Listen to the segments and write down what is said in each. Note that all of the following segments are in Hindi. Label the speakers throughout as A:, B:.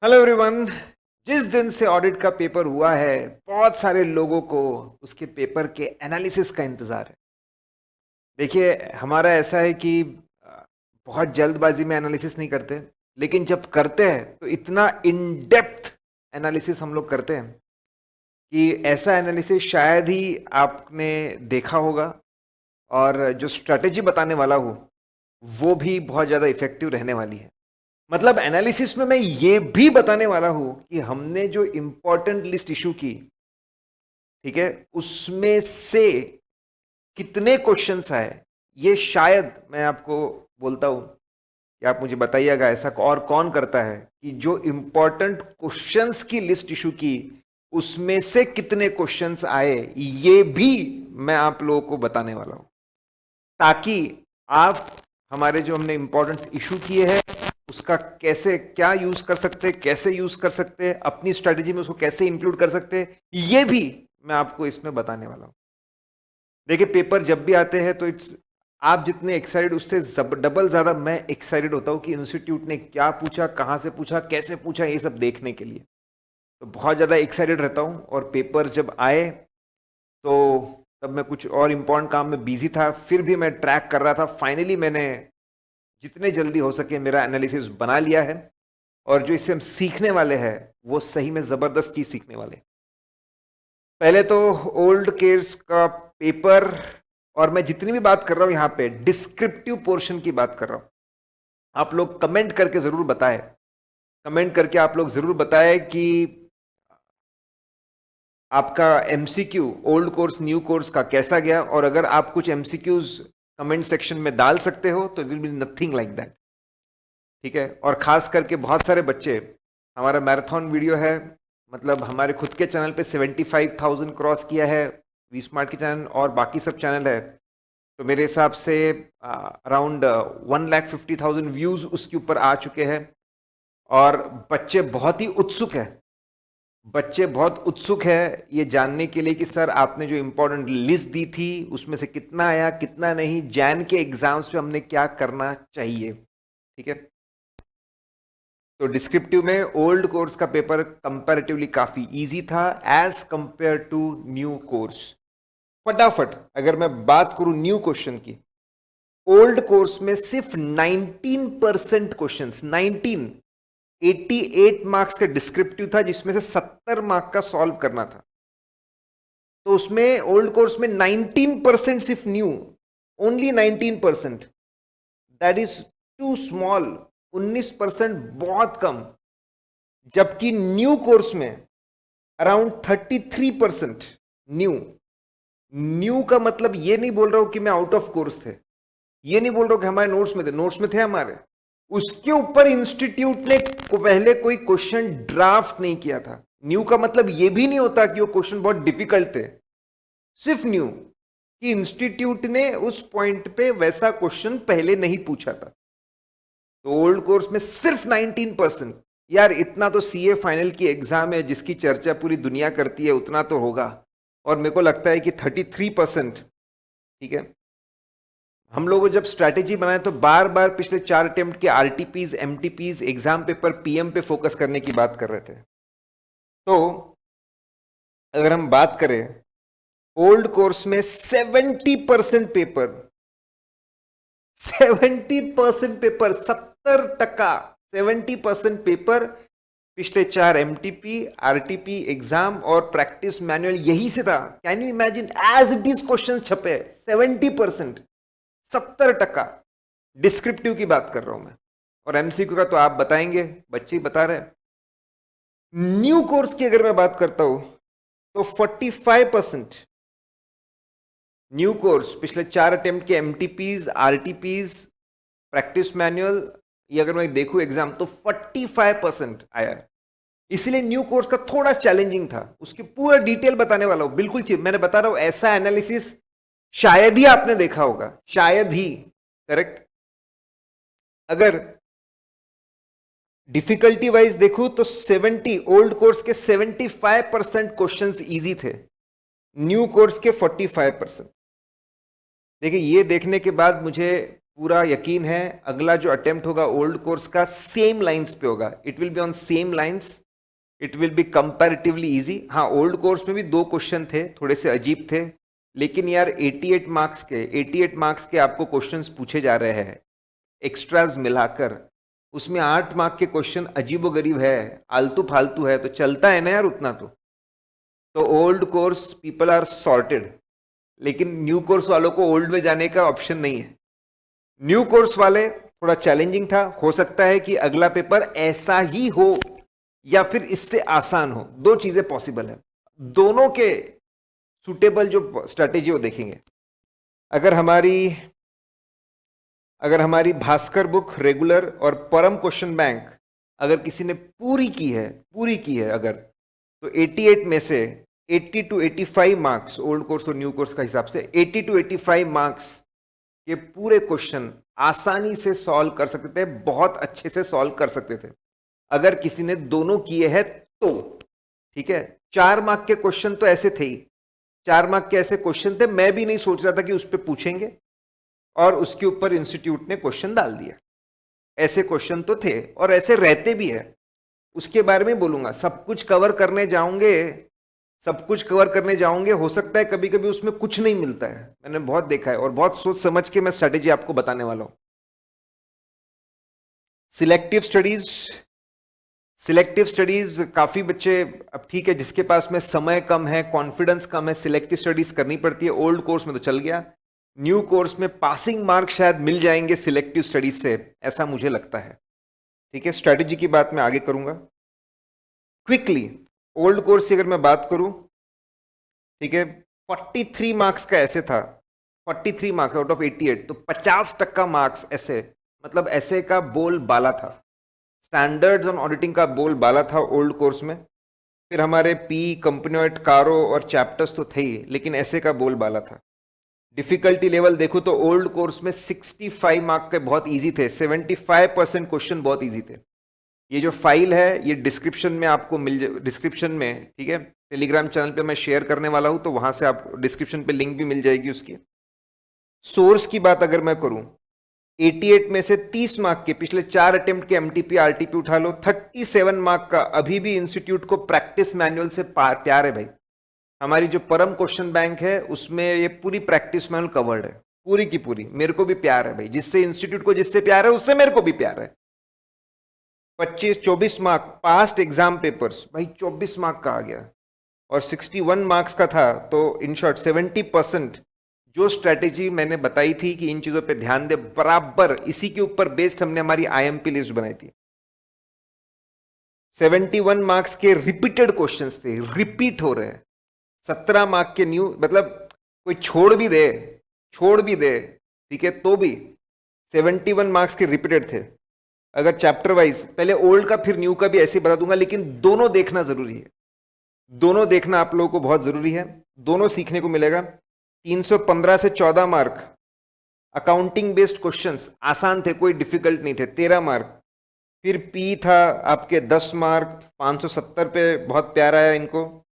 A: Hello everyone. जिस दिन से ऑडिट का पेपर हुआ है, बहुत सारे लोगों को उसके पेपर के एनालिसिस का इंतजार है। देखिए, हमारा ऐसा है कि बहुत जल्दबाजी में एनालिसिस नहीं करते, लेकिन जब करते हैं तो इतना इन डेप्थ एनालिसिस हम लोग करते हैं कि ऐसा एनालिसिस शायद ही आपने देखा होगा। और जो स्ट्रैटेजी बताने वाला हूँ वो भी बहुत ज़्यादा इफेक्टिव रहने वाली है। मतलब एनालिसिस में मैं ये भी बताने वाला हूं कि हमने जो इंपॉर्टेंट लिस्ट इशू की, ठीक है, उसमें से कितने क्वेश्चंस आए। ये शायद मैं आपको बोलता हूं कि आप मुझे बताइएगा ऐसा और कौन करता है कि जो इंपॉर्टेंट क्वेश्चंस की लिस्ट इशू की उसमें से कितने क्वेश्चंस आए, ये भी मैं आप लोगों को बताने वाला हूं, ताकि आप हमारे जो हमने इंपॉर्टेंट इशू किए हैं उसका कैसे क्या यूज कर सकते हैं, कैसे यूज कर सकते हैं, अपनी स्ट्रेटेजी में उसको कैसे इंक्लूड कर सकते हैं, ये भी मैं आपको इसमें बताने वाला हूं। देखिए, पेपर जब भी आते हैं तो इट्स आप जितने एक्साइटेड उससे डबल ज्यादा मैं एक्साइटेड होता हूं कि इंस्टीट्यूट ने क्या पूछा, कहां से पूछा, कैसे पूछा, ये सब देखने के लिए। तो बहुत ज्यादा एक्साइटेड रहता हूं। और पेपर जब आए तो तब मैं कुछ और इम्पोर्टेंट काम में बिजी था, फिर भी मैं ट्रैक कर रहा था। फाइनली मैंने जितने जल्दी हो सके मेरा एनालिसिस बना लिया है, और जो इससे हम सीखने वाले हैं वो सही में जबरदस्त चीज सीखने वाले हैं। पहले तो ओल्ड केयर्स का पेपर, और मैं जितनी भी बात कर रहा हूं यहां पे डिस्क्रिप्टिव पोर्शन की बात कर रहा हूं। आप लोग कमेंट करके जरूर बताएं, कमेंट करके आप लोग जरूर बताएं कि आपका MCQ old course new course का कैसा गया। और अगर आप कुछ एमसीक्यूज कमेंट सेक्शन में डाल सकते हो तो it will be nothing like that, ठीक है। और खास करके बहुत सारे बच्चे, हमारा मैराथन वीडियो है, मतलब हमारे खुद के चैनल पे 75,000 क्रॉस किया है, वी स्मार्ट के चैनल और बाकी सब चैनल है, तो मेरे हिसाब से अराउंड 1,50,000 व्यूज उसके ऊपर आ चुके हैं। और बच्चे बहुत ही उत्सुक है, बच्चे बहुत उत्सुक है ये जानने के लिए कि सर आपने जो इंपॉर्टेंट लिस्ट दी थी उसमें से कितना आया, कितना नहीं, जैन के एग्जाम्स पे हमने क्या करना चाहिए, ठीक है। तो डिस्क्रिप्टिव में ओल्ड कोर्स का पेपर कंपैरेटिवली काफी इजी था as compare to new course. फटाफट अगर मैं बात करूं न्यू क्वेश्चन की, ओल्ड कोर्स में सिर्फ 19% क्वेश्चन, 19, 88 मार्क्स का डिस्क्रिप्टिव था जिसमें से 70 मार्क का सॉल्व करना था। तो उसमें ओल्ड कोर्स में 19% सिर्फ new, only 19%, that is too small. 19% बहुत कम। जबकि न्यू कोर्स में अराउंड 33% न्यू। न्यू का मतलब ये नहीं बोल रहा हूं कि मैं आउट ऑफ कोर्स थे, ये नहीं बोल रहा हूं कि हमारे नोट्स में थे, नोट्स में थे हमारे। उसके ऊपर इंस्टीट्यूट ने पहले कोई क्वेश्चन ड्राफ्ट नहीं किया था। न्यू का मतलब ये भी नहीं होता कि वो क्वेश्चन बहुत डिफिकल्ट थे, सिर्फ न्यू कि इंस्टीट्यूट ने उस पॉइंट पे वैसा क्वेश्चन पहले नहीं पूछा था। तो ओल्ड कोर्स में सिर्फ 19%। यार इतना तो सीए फाइनल की एग्जाम है जिसकी चर्चा पूरी दुनिया करती है, उतना तो होगा। और मेरे को लगता है कि 33%, ठीक है। हम लोगों जब स्ट्रैटेजी बनाए तो बार बार पिछले 4 अटेम्प्ट के आरटीपीज, एमटीपीज, एग्जाम पेपर, पीएम पे फोकस करने की बात कर रहे थे। तो अगर हम बात करें ओल्ड कोर्स में 70% पेपर, 70% पेपर, 70%, 70% पेपर पिछले 4 एमटीपी, आरटीपी एग्जाम और प्रैक्टिस मैनुअल यही से था। Can you imagine, as it is question छपे 70%, 70%। डिस्क्रिप्टिव की बात कर रहा हूं मैं, और एमसीक्यू का तो आप बताएंगे, बच्चे ही बता रहे हैं। न्यू कोर्स की अगर मैं बात करता हूं तो 45% न्यू कोर्स पिछले 4 अटेम्प्ट के एमटीपीज, आरटीपीज, प्रैक्टिस मैनुअल, ये अगर मैं देखूं एग्जाम तो 45% आया है। इसलिए न्यू कोर्स का थोड़ा चैलेंजिंग था, उसकी पूरा डिटेल बताने वाला हूं। बिल्कुल मैंने बता रहा हूं, ऐसा एनालिसिस शायद ही आपने देखा होगा, शायद ही, करेक्ट। अगर डिफिकल्टी वाइज देखूं तो 70, ओल्ड कोर्स के 75% क्वेश्चंस इजी थे, न्यू कोर्स के 45%। देखिए, ये देखने के बाद मुझे पूरा यकीन है अगला जो अटेम्प्ट होगा ओल्ड कोर्स का सेम लाइंस पे होगा, it will be on same lines, it will be comparatively easy. हाँ, ओल्ड कोर्स में भी 2 क्वेश्चन थे, थोड़े से अजीब थे, लेकिन यार 88 मार्क्स के आपको क्वेश्चंस पूछे जा रहे हैं एक्स्ट्राज मिलाकर, उसमें 8 मार्क के क्वेश्चन अजीबोगरीब है, आलतू फालतू है, तो चलता है ना यार उतना तो old course people are sorted, लेकिन न्यू कोर्स वालों को ओल्ड में जाने का ऑप्शन नहीं है। न्यू कोर्स वाले थोड़ा चैलेंजिंग था, हो सकता है कि अगला पेपर ऐसा ही हो या फिर इससे आसान हो, 2 चीजें पॉसिबल है। दोनों के सुटेबल जो स्ट्रेटेजी वो देखेंगे। अगर हमारी भास्कर बुक रेगुलर और परम क्वेश्चन बैंक अगर किसी ने पूरी की है अगर, तो 88 में से 80 to 85 मार्क्स ओल्ड कोर्स और न्यू कोर्स का हिसाब से 80 to 85 मार्क्स ये पूरे क्वेश्चन आसानी से सॉल्व कर सकते थे, बहुत अच्छे से सॉल्व कर सकते थे अगर किसी ने दोनों किए हैं तो। ठीक है, 4 मार्क के क्वेश्चन तो ऐसे थे ही, 4 मार्क के ऐसे क्वेश्चन थे, मैं भी नहीं सोच रहा था कि उस पर पूछेंगे और उसके ऊपर इंस्टीट्यूट ने क्वेश्चन डाल दिया। ऐसे क्वेश्चन तो थे और ऐसे रहते भी है, उसके बारे में बोलूंगा। सब कुछ कवर करने जाओगे, हो सकता है कभी कभी उसमें कुछ नहीं मिलता है, मैंने बहुत देखा है, और बहुत सोच समझ के मैं स्ट्रेटेजी आपको बताने वाला हूं। सिलेक्टिव स्टडीज काफी बच्चे, अब ठीक है जिसके पास में समय कम है, कॉन्फिडेंस कम है, सिलेक्टिव स्टडीज करनी पड़ती है। ओल्ड कोर्स में तो चल गया, न्यू कोर्स में पासिंग मार्क शायद मिल जाएंगे सिलेक्टिव स्टडीज से, ऐसा मुझे लगता है। ठीक है, स्ट्रेटेजी की बात मैं आगे करूंगा क्विकली। ओल्ड कोर्स की अगर मैं बात करूं, ठीक है, 43 मार्क्स का ऐसे था, 43 मार्क्स आउट ऑफ 88, तो 50% मार्क्स ऐसे, मतलब ऐसे का बोल बाला था, स्टैंडर्ड्स ऑन ऑडिटिंग का बोल बाला था ओल्ड कोर्स में। फिर हमारे पी, कंपनीट, कारो और चैप्टर्स तो थे ही, लेकिन ऐसे का बोल बाला था। डिफिकल्टी लेवल देखो तो ओल्ड कोर्स में 65 मार्क के बहुत इजी थे, 75% क्वेश्चन बहुत इजी थे। ये जो फाइल है ये डिस्क्रिप्शन में आपको डिस्क्रिप्शन में, ठीक है, टेलीग्राम चैनल पे मैं शेयर करने वाला हूं, तो वहां से आप डिस्क्रिप्शन पे लिंक भी मिल जाएगी उसकी। सोर्स की बात अगर मैं करूं, 88 में से 30 मार्क के पिछले 4 अटेम्प्ट के एमटीपी आरटीपी उठा लो, 37 मार्क का अभी भी इंस्टीट्यूट को प्रैक्टिस मैनुअल से प्यार है भाई। हमारी जो परम क्वेश्चन बैंक है उसमें ये पूरी प्रैक्टिस मैनुअल कवर्ड है, पूरी की पूरी। मेरे को भी प्यार है भाई, जिससे इंस्टीट्यूट को जिससे प्यार है उससे मेरे को भी प्यार है। 24 मार्क पास्ट एग्जाम पेपर्स भाई 24 मार्क का आ गया, और 61 मार्क्स का था, तो इन शॉर्ट 70% जो स्ट्रेटेजी मैंने बताई थी कि इन चीजों पे ध्यान दे, बराबर इसी के ऊपर बेस्ड हमने हमारी आईएमपी लिस्ट बनाई थी। 71 मार्क्स के रिपीटेड क्वेश्चंस थे, रिपीट हो रहे हैं। 17 मार्क के न्यू, मतलब कोई छोड़ भी दे, ठीक है, तो भी 71 मार्क्स के रिपीटेड थे। अगर चैप्टर वाइज, पहले ओल्ड का फिर न्यू का भी ऐसे बता दूंगा, लेकिन दोनों देखना जरूरी है, दोनों देखना आप लोगों को बहुत जरूरी है, दोनों सीखने को मिलेगा। 315 से 14 मार्क अकाउंटिंग बेस्ड क्वेश्चंस आसान थे, कोई डिफिकल्ट नहीं थे, 13 मार्क। फिर पी था आपके 10 मार्क, 570 पे बहुत प्यारा है इनको,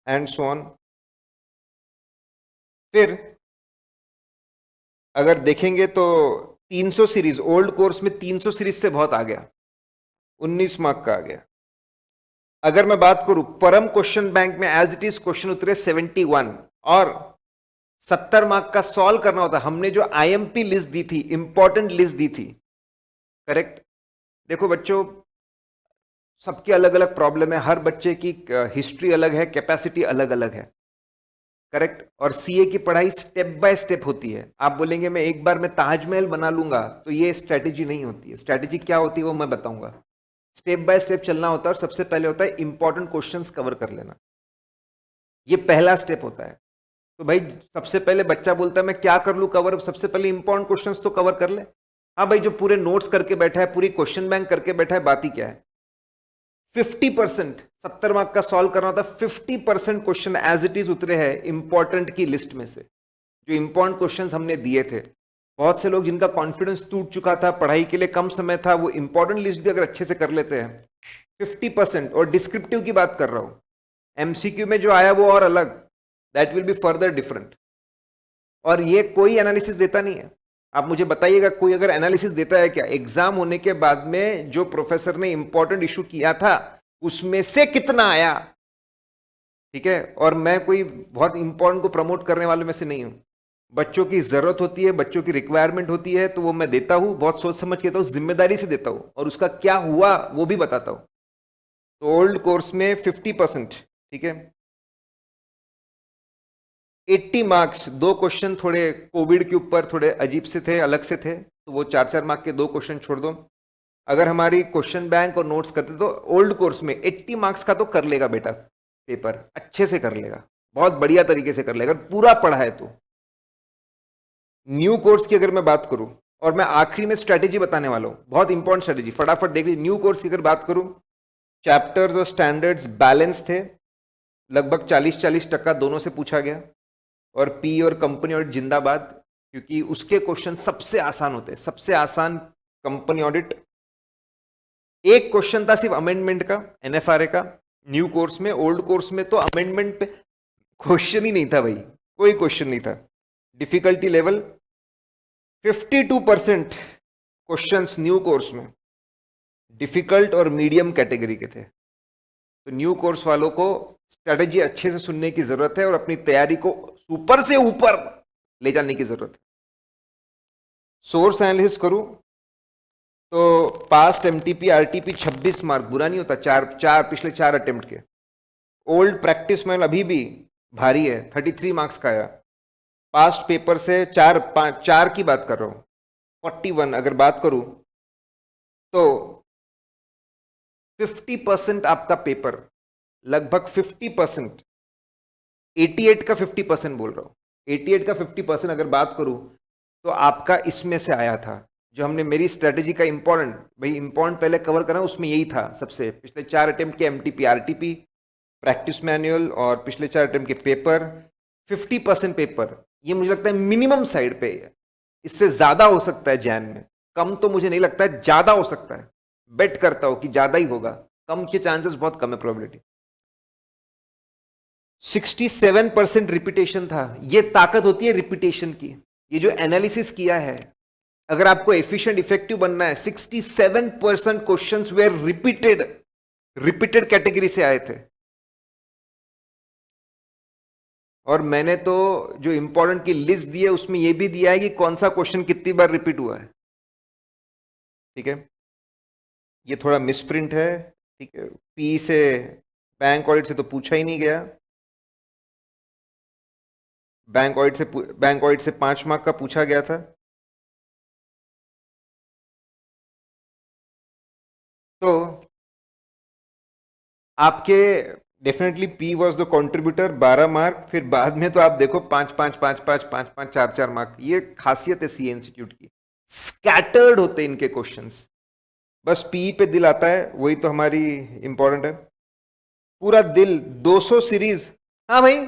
A: एंड सो ऑन। फिर अगर देखेंगे तो 300 सीरीज, ओल्ड कोर्स में 300 सीरीज से बहुत आ गया, 19 मार्क का आ गया। अगर मैं बात करूं परम क्वेश्चन बैंक में एज इट इज क्वेश्चन उतरे 71, और 70 मार्क का सॉल्व करना होता। हमने जो आईएमपी लिस्ट दी थी, इंपॉर्टेंट लिस्ट दी थी, करेक्ट। देखो बच्चों, सबके अलग अलग प्रॉब्लम है, हर बच्चे की हिस्ट्री अलग है, कैपेसिटी अलग अलग है, करेक्ट। और सीए की पढ़ाई स्टेप बाय स्टेप होती है। आप बोलेंगे मैं एक बार में ताजमहल बना लूंगा, तो ये स्ट्रेटेजी नहीं होती है। स्ट्रेटेजी क्या होती है वो मैं बताऊंगा, स्टेप बाय स्टेप चलना होता है, और सबसे पहले होता है इंपॉर्टेंट क्वेश्चंस कवर कर लेना, ये पहला स्टेप होता है। तो भाई सबसे पहले बच्चा बोलता है मैं क्या कर लूं कवर, सबसे पहले इंपॉर्टेंट क्वेश्चंस तो कवर कर ले। हाँ भाई, जो पूरे नोट्स करके बैठा है, पूरी क्वेश्चन बैंक करके बैठा है, बात ही क्या है। 50%, 70 मार्क का सॉल्व करना होता है, 50% क्वेश्चन एज इट इज उतरे हैं इंपॉर्टेंट की लिस्ट में से, जो इंपॉर्टेंट क्वेश्चन हमने दिए थे। बहुत से लोग जिनका कॉन्फिडेंस टूट चुका था, पढ़ाई के लिए कम समय था, वो इंपॉर्टेंट लिस्ट भी अगर अच्छे से कर लेते हैं 50%। और डिस्क्रिप्टिव की बात कर रहा हूं, एमसीक्यू में जो आया वो और अलग, that will be further different. और ये कोई एनालिसिस देता नहीं है, आप मुझे बताइएगा, कोई अगर एनालिसिस देता है क्या एग्जाम होने के बाद में जो प्रोफेसर ने इंपॉर्टेंट इशू किया था उसमें से कितना आया? ठीक है, और मैं कोई बहुत इंपॉर्टेंट को प्रमोट करने वालों में से नहीं हूं। बच्चों की जरूरत होती है, बच्चों की रिक्वायरमेंट होती है, तो वो मैं देता हूं, बहुत सोच समझ के देता हूं, जिम्मेदारी से देता हूं, और उसका क्या हुआ वो भी बताता हूं। तो ओल्ड कोर्स में 50%, ठीक है, 80 मार्क्स, दो क्वेश्चन थोड़े कोविड के ऊपर थोड़े अजीब से थे, अलग से थे, तो वो 4-4 मार्क के दो क्वेश्चन छोड़ दो। अगर हमारी क्वेश्चन बैंक और नोट्स करते तो ओल्ड कोर्स में 80 मार्क्स का तो कर लेगा बेटा, पेपर अच्छे से कर लेगा, बहुत बढ़िया तरीके से कर लेगा, अगर पूरा पढ़ा है तो। न्यू कोर्स की अगर मैं बात करूं, और मैं आखिरी में स्ट्रेटेजी बताने वाला हूं, बहुत इंपॉर्टेंट स्ट्रेटेजी, फटाफट देख लीजिए। न्यू कोर्स की अगर बात करूं, चैप्टर्स और स्टैंडर्ड्स बैलेंस थे, लगभग 40-40% दोनों से पूछा गया, और पी और कंपनी ऑडिट जिंदाबाद, क्योंकि उसके क्वेश्चन सबसे आसान होते हैं, सबसे आसान कंपनी ऑडिट। एक क्वेश्चन था सिर्फ अमेंडमेंट का, एनएफआरए का, न्यू कोर्स में। ओल्ड कोर्स में तो अमेंडमेंट पे क्वेश्चन ही नहीं था भाई, कोई क्वेश्चन नहीं था। Difficulty level 52% questions new course में डिफिकल्ट और मीडियम कैटेगरी के थे। तो न्यू कोर्स वालों को स्ट्रेटेजी अच्छे से सुनने की जरूरत है और अपनी तैयारी को ऊपर से ऊपर ले जाने की जरूरत है। सोर्स एनालिसिस करूं तो पास्ट एमटीपी आरटीपी 26 मार्क, बुरा नहीं होता, पिछले 4 अटेम्प्ट के। ओल्ड प्रैक्टिस में अभी भी भारी है, 33 मार्क्स का आया। पास्ट पेपर से 4 की बात कर रहा हूं, 41 अगर बात करूं तो 50% आपका पेपर, लगभग 50%, 88 का 50% बोल रहा हूं, 88 का 50% अगर बात करूं तो आपका इसमें से आया था। जो हमने मेरी स्ट्रेटेजी का इंपॉर्टेंट, भाई इंपॉर्टेंट पहले कवर करा, उसमें यही था सबसे, पिछले 4 अटेम्प्ट के एमटीपी आरटीपी, प्रैक्टिस मैनुअल और पिछले 4 अटेम्प्ट के पेपर, 50% पेपर, ये मुझे लगता है मिनिमम साइड पे है। इससे ज्यादा हो सकता है जैन में, कम तो मुझे नहीं लगता है, ज्यादा हो सकता है, बेट करता हूं कि ज्यादा ही होगा, कम के चांसेस बहुत कम है, प्रोबेबिलिटी। 67% रिपीटेशन था। ये ताकत होती है रिपीटेशन की, ये जो एनालिसिस किया है, अगर आपको एफिशिएंट इफेक्टिव बनना है, 67% क्वेश्चंस वेर रिपीटेड कैटेगरी से आए थे। और मैंने तो जो इंपॉर्टेंट की लिस्ट दी है उसमें यह भी दिया है कि कौन सा क्वेश्चन कितनी बार रिपीट हुआ है, ठीक है। ये थोड़ा मिसप्रिंट है, ठीक है, पी से, बैंक ऑडिट से तो पूछा ही नहीं गया, बैंक ऑडिट से 5 मार्क का पूछा गया था। तो आपके definitely P was the contributor, 12 mark, फिर बाद में तो आप देखो 5-5, 4-4 मार्क। ये खासियत है सी इंस्टीट्यूट की, स्कैटर्ड होते इनके क्वेश्चंस, बस पी पे दिल आता है, वही तो हमारी इंपॉर्टेंट है, पूरा दिल। 200 सीरीज, हाँ भाई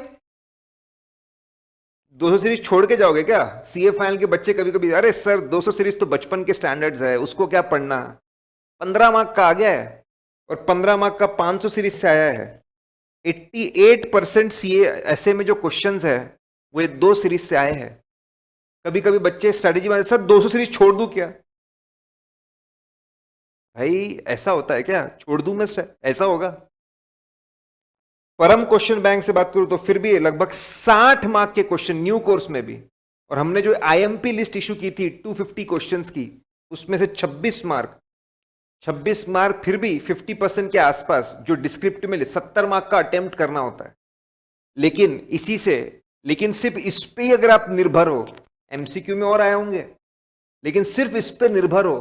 A: 200 सीरीज छोड़ के जाओगे क्या? सीए फाइनल के बच्चे कभी कभी, अरे सर 200 सीरीज तो बचपन के स्टैंडर्ड्स है, उसको क्या पढ़ना, 15 मार्क का आ गया है, और 15 मार्क का 500 सीरीज से आया है। 88% सीए ऐसे में जो क्वेश्चंस है वो ये 2 सीरीज से आए हैं। कभी कभी बच्चे स्ट्रेटेजी में, सर 200 सीरीज छोड़ दूं क्या? भाई ऐसा होता है क्या, छोड़ दूं मैं? ऐसा होगा? परम क्वेश्चन बैंक से बात करूं तो फिर भी लगभग 60 मार्क के क्वेश्चन न्यू कोर्स में भी, और हमने जो आईएमपी लिस्ट इशू की थी 250 क्वेश्चंस की, उसमें से 26 मार्क फिर भी 50% के आसपास, जो डिस्क्रिप्टिव में 70 मार्क का अटेम्प्ट करना होता है। लेकिन सिर्फ इस पे अगर आप निर्भर हो, एमसीक्यू में और आए होंगे, लेकिन सिर्फ इस पे निर्भर हो,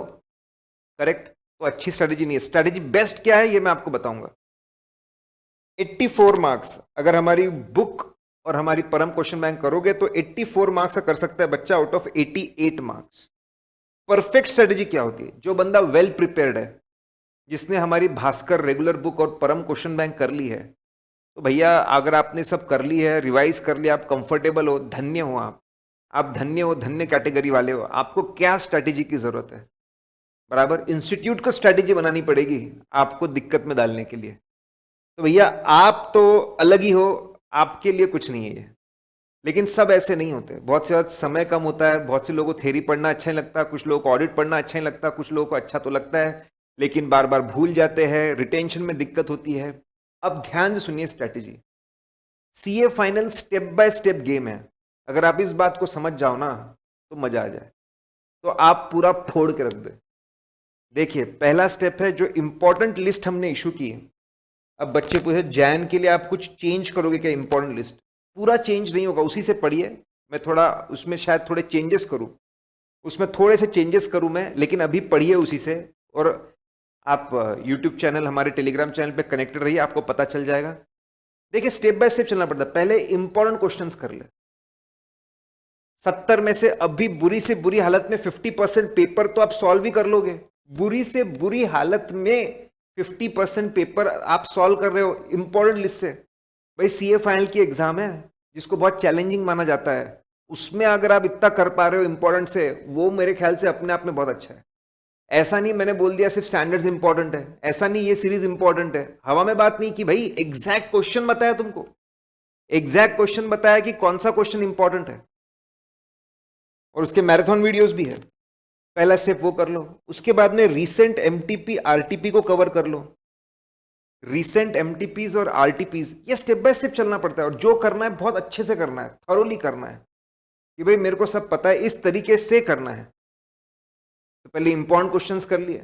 A: करेक्ट, तो अच्छी स्ट्रेटेजी नहीं है। स्ट्रेटेजी बेस्ट क्या है ये मैं आपको बताऊंगा। 84 मार्क्स अगर हमारी बुक और हमारी परम क्वेश्चन बैंक करोगे तो 84 मार्क्स का कर सकता है बच्चा out of 88 marks. Perfect strategy क्या होती है? जो बंदा वेल प्रिपेयर्ड है, जिसने हमारी भास्कर रेगुलर बुक और परम क्वेश्चन बैंक कर ली है, तो भैया अगर आपने सब कर ली है, रिवाइज कर लिया, आप कंफर्टेबल हो, धन्य हो, आप धन्य हो, धन्य कैटेगरी वाले हो। आपको क्या स्ट्रेटेजी की जरूरत है? बराबर इंस्टीट्यूट को स्ट्रेटेजी बनानी पड़ेगी आपको दिक्कत में डालने के लिए। तो भैया आप तो अलग ही हो, आपके लिए कुछ नहीं है ये। लेकिन सब ऐसे नहीं होते, बहुत से वक्त समय कम होता है, बहुत से लोगों को थ्योरी पढ़ना अच्छा नहीं लगता, कुछ लोगों को ऑडिट पढ़ना अच्छा नहीं लगता, कुछ लोगों को अच्छा तो लगता है लेकिन बार बार भूल जाते हैं, रिटेंशन में दिक्कत होती है। अब ध्यान से सुनिए strategy. CA final step by step game है, अगर आप इस बात को समझ जाओ ना तो मजा आ जाए, तो आप पूरा फोड़ के रख दे। देखिए पहला स्टेप है जो इंपॉर्टेंट लिस्ट हमने इशू की है। अब बच्चे पूछे जैन के लिए आप कुछ चेंज करोगे क्या? इंपॉर्टेंट लिस्ट पूरा चेंज नहीं होगा, उसी से पढ़िए। मैं थोड़ा उसमें शायद थोड़े चेंजेस करूं, उसमें थोड़े से चेंजेस करूं मैं, लेकिन अभी पढ़िए उसी से। और आप यूट्यूब चैनल, हमारे टेलीग्राम चैनल पे कनेक्टेड रहिए, आपको पता चल जाएगा। देखिए स्टेप बाय स्टेप चलना पड़ता है, पहले इंपॉर्टेंट क्वेश्चंस कर ले। 70 में से अभी बुरी से बुरी हालत में 50% पेपर तो आप सॉल्व ही कर लोगे। बुरी से बुरी हालत में 50% पेपर आप सॉल्व कर रहे हो इंपॉर्टेंट लिस्ट से। भाई सीए फाइनल की एग्जाम है जिसको बहुत चैलेंजिंग माना जाता है, उसमें अगर आप इतना कर पा रहे हो इंपॉर्टेंट से, वो मेरे ख्याल से अपने आप में बहुत अच्छा है। ऐसा नहीं मैंने बोल दिया सिर्फ स्टैंडर्ड्स इंपॉर्टेंट है, ऐसा नहीं ये सीरीज इंपॉर्टेंट है, हवा में बात नहीं की भाई। एग्जैक्ट क्वेश्चन बताया तुमको, एग्जैक्ट क्वेश्चन बताया कि कौन सा क्वेश्चन इंपॉर्टेंट है, और उसके मैराथन वीडियोस भी है। पहला स्टेप वो कर लो, उसके बाद में रीसेंट एमटीपी आरटीपी को कवर कर लो। रीसेंट एमटीपीज और आरटीपीज ये स्टेप बाय स्टेप चलना पड़ता है, और जो करना है बहुत अच्छे से करना है, थरोली करना है कि भाई मेरे को सब पता है, इस तरीके से करना है। तो पहले इंपॉर्टेंट क्वेश्चंस कर लिए,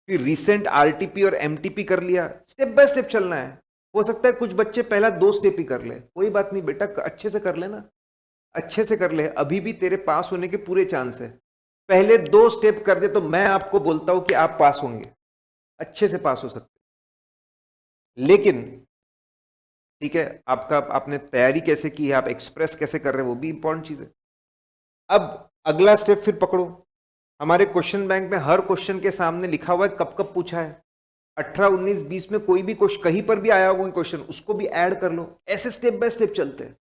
A: फिर रीसेंट आरटीपी और एमटीपी कर लिया, स्टेप बाय स्टेप चलना है। हो सकता है कुछ बच्चे पहला 2 स्टेप ही कर ले, कोई बात नहीं बेटा, अच्छे से कर लेना, अच्छे से कर ले, अभी भी तेरे पास होने के पूरे चांस है। पहले 2 स्टेप कर दे तो मैं आपको बोलता हूं कि आप पास होंगे, अच्छे से पास हो सकते। लेकिन ठीक है, आपका आपने तैयारी कैसे की है, आप एक्सप्रेस कैसे कर रहे हैं, वो भी इंपॉर्टेंट चीज है। अब अगला स्टेप फिर पकड़ो, हमारे क्वेश्चन बैंक में हर क्वेश्चन के सामने लिखा हुआ है कब कब पूछा है। 18, 19, 20 में कोई भी क्वेश्चन कहीं पर भी आया होगा क्वेश्चन, उसको भी ऐड कर लो। ऐसे स्टेप बाय स्टेप चलते हैं,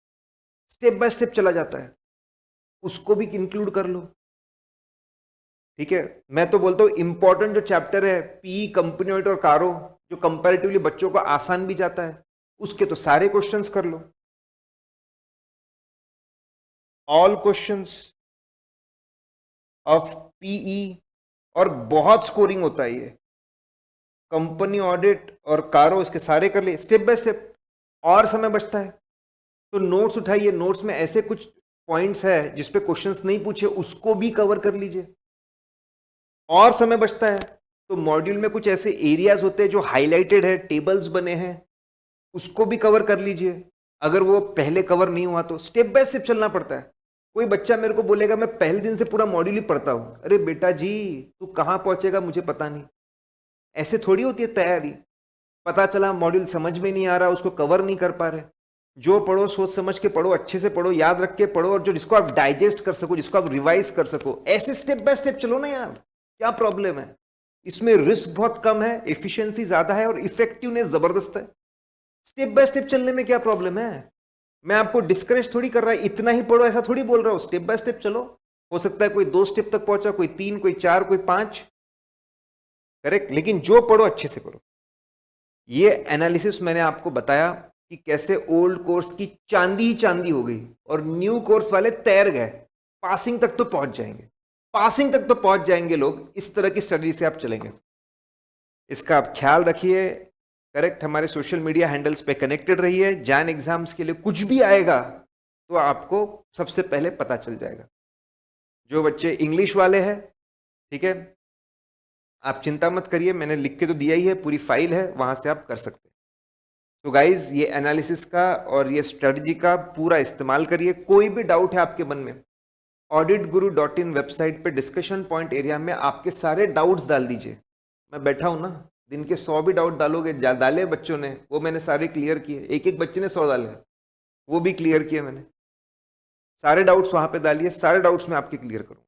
A: स्टेप बाय स्टेप चला जाता है, उसको भी इंक्लूड कर लो। ठीक है, मैं तो बोलता हूं इंपॉर्टेंट जो चैप्टर है पी, कंपनी ऑडिट और कारो, जो कंपैरेटिवली बच्चों को आसान भी जाता है, उसके तो सारे क्वेश्चंस कर लो, ऑल क्वेश्चंस ऑफ पीई, और बहुत स्कोरिंग होता है ये। कंपनी ऑडिट और कारो इसके सारे कर लिए स्टेप बाय स्टेप, और समय बचता है तो नोट्स उठाइए, नोट्स में ऐसे कुछ पॉइंट्स है जिसपे क्वेश्चंस नहीं पूछे उसको भी कवर कर लीजिए। और समय बचता है तो मॉड्यूल में कुछ ऐसे एरियाज होते हैं जो हाईलाइटेड है, टेबल्स बने हैं, उसको भी कवर कर लीजिए। अगर वो पहले कवर नहीं हुआ तो स्टेप बाय स्टेप चलना पड़ता है। कोई बच्चा मेरे को बोलेगा मैं पहले दिन से पूरा मॉड्यूल ही पढ़ता हूं, अरे बेटा जी तू कहां पहुंचेगा मुझे पता नहीं, ऐसे थोड़ी होती है तैयारी। पता चला मॉड्यूल समझ में नहीं आ रहा, उसको कवर नहीं कर पा रहे। जो पढ़ो सोच समझ के पढ़ो, अच्छे से पढ़ो, याद रख के पढ़ो, और जो जिसको आप डाइजेस्ट कर सको, जिसको आप रिवाइज कर सको, ऐसे स्टेप बाय स्टेप चलो ना यार, क्या प्रॉब्लम है? इसमें रिस्क बहुत कम है, एफिशिएंसी ज्यादा है, और इफेक्टिवनेस जबरदस्त है। स्टेप बाय स्टेप चलने में क्या प्रॉब्लम है? मैं आपको डिस्करेज थोड़ी कर रहा है इतना ही पढ़ो, ऐसा थोड़ी बोल रहा हूं। स्टेप बाय स्टेप चलो, हो सकता है कोई 2 स्टेप तक पहुंचा, कोई 3, कोई 4, कोई 5, करेक्ट, लेकिन जो पढ़ो अच्छे से करो। ये एनालिसिस मैंने आपको बताया कि कैसे ओल्ड कोर्स की चांदी ही चांदी हो गई और न्यू कोर्स वाले तैर गए, पासिंग तक तो पहुंच जाएंगे, पासिंग तक तो पहुंच जाएंगे लोग, इस तरह की स्टडी से आप चलेंगे। इसका आप ख्याल रखिए, करेक्ट, हमारे सोशल मीडिया हैंडल्स पे कनेक्टेड रहिए। जैन एग्जाम्स के लिए कुछ भी आएगा तो आपको सबसे पहले पता चल जाएगा। जो बच्चे इंग्लिश वाले हैं, ठीक है, आप चिंता मत करिए, मैंने लिख के तो दिया ही है, पूरी फाइल है, वहां से आप कर सकते हैं। तो गाइज ये एनालिसिस का और ये स्ट्रेटजी का पूरा इस्तेमाल करिए। कोई भी डाउट है आपके मन में, auditguru.in वेबसाइट पे डिस्कशन पॉइंट एरिया में आपके सारे डाउट्स डाल दीजिए। मैं बैठा हूं ना, दिन के 100 भी डाउट डालोगे, डाले बच्चों ने, वो मैंने सारे क्लियर किए, एक एक बच्चे ने 100 डाले, वो भी क्लियर किए मैंने। सारे डाउट्स वहां पे डालिए, सारे डाउट्स मैं आपके क्लियर करूंगा।